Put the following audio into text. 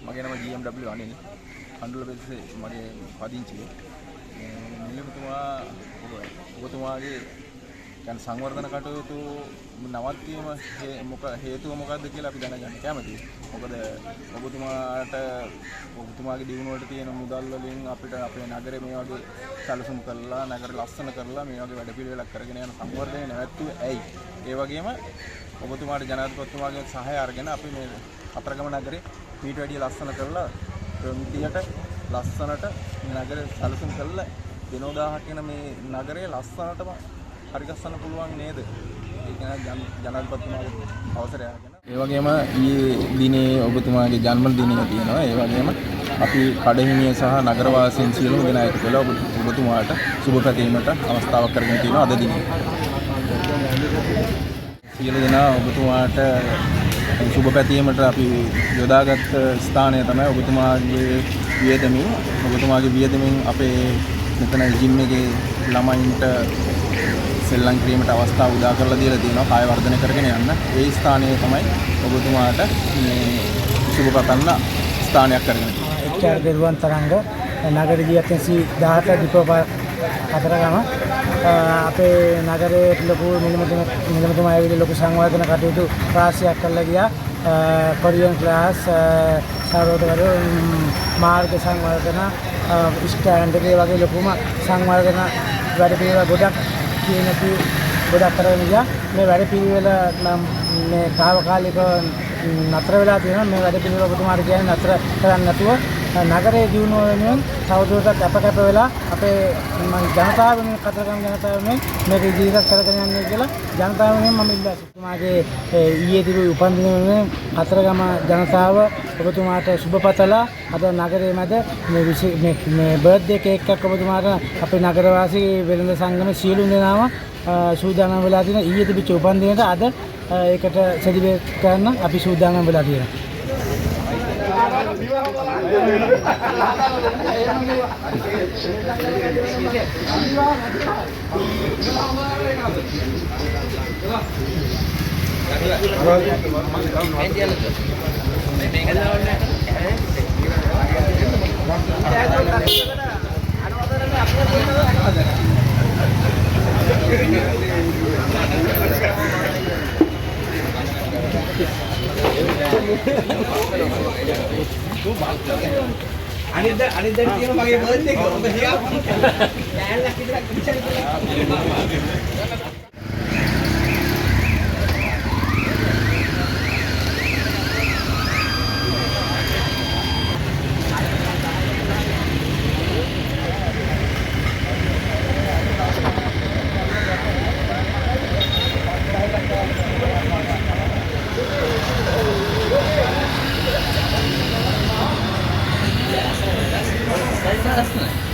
මගේ නම GMW අනිල්. කඳුල පෙත්තේ මගේ පදිංචිය. නිලමතුමා ඔබතුමාගේ දැන් සංවර්ධන කටයුතු නවත්වීම හේතුව මොකක්ද කියලා අපි දැනගන්න කැමතියි. මොකද ඔබතුමාගේ දියුණුවට තියෙන මුදල් වලින් අපිට අපේ නගරේ මේ වගේ සැලසුම් කරලා නගර ලස්සන කරලා මේ වගේ වැඩපිළිවෙලක් කරගෙන යන සංවර්ධනය නැවැත්තුවේ ඇයි? ඒ වගේම ඔබතුමාට ජනාධිපතිතුමාගේ සහාය අරගෙන අපි මේ කතරගම නගරේ ඊට වැඩිය ලස්සන කරලා ප්‍රමිතියට ලස්සනට නගරේ සැලසුම් කරලා දිනෝදාහක් වෙන මේ නගරේ ලස්සනටම හරිගස්සන්න පුළුවන් නේද? ඒක ජනාධිපතිතුමාගේ අවසරය අරගෙන. ඒ වගේම ඊයේ දිනේ ඔබතුමාගේ ජන්ම දිනය තියෙනවා. ඒ වගේම අපි කඩහිමිය සහ නගරවාසීන් සියලුම දෙනා එකතු වෙලා ඔබතුමාට සුබ පැතීමට අවස්ථාවක් කරගෙන තියෙනවා අද දිනේ. සියලු දෙනා ඔබතුමාට සුබ පැතීමට අපි යොදාගත් ස්ථානය තමයි ඔබතුමාගේ වියදමින් අපේ මෙතන ජිම් එකේ ළමයින්ට සෙල්ලම් කිරීමට අවස්ථාව උදා කරලා දීලා තියෙනවා කාය වර්ධනය කරගෙන යන්න. ඒ ස්ථානයේ තමයි ඔබතුමාට මේ සුබ පතන්න ස්ථානයක් කරගෙන තියෙන්නේ. එච්.ආර්. දෙරුවන් තරංග නගර ජීවිතයෙන් 17 දීපෝ කතරගම අපේ නගරයේ ලොකු නිලමතුමා ඇවිල්ලා ලොකු සංවර්ධන කටයුතු රාශියක් කරලා ගියා. කොරියන් ක්ලාස් සාරෝදවල මාර්ග සංවර්ධන ස්ටෑන්ඩ් එකේ වගේ ලොකුම සංවර්ධන වැඩ පිළිවෙල ගොඩක් කරගෙන ගියා. මේ වැඩ පිළිවෙල නම් මේ තාවකාලිකව නතර වෙලා තියෙනවා. මේ වැඩ පිළිවෙල ඔබතුමාට කියන්නේ නතර කරන්න නැතුව නගරයේ දියුණුව වෙනුවෙන් තවදුරටත් අපකැප වෙලා අපේ ජනතාව වෙනුවෙන් කතරගම ජනතාව වෙනුවෙන් මේක ඉදිරියට කරගෙන යන්නේ කියලා ජනතාව වෙනුවෙන් මම ඉල්ලා සිටිනවා. ඔබතුමාගේ ඊයේ තිබු උපන්දින වෙනුවෙන් කතරගම ජනතාව ඔබතුමාට සුබපතලා අද නගරයේ මැද මේ බර්ත්ඩේ කේක් එකක් ඔබතුමාට අපේ නගරවාසී වෙළඳ සංගමේ සියලු දෙනාම සූදානම් වෙලා තියෙනවා. ඊයේ තිබිච්ච උපන්දිනේට අද ඒකට සෙලිබ්‍රේට් කරන්න අපි සූදානම් වෙලා තියෙනවා. අනිද්දා තියෙන මගේ බර්ත්ඩේ එක ඔබ හියා ලෑල්ලක් විතරක් විචාර කරලා That's nice.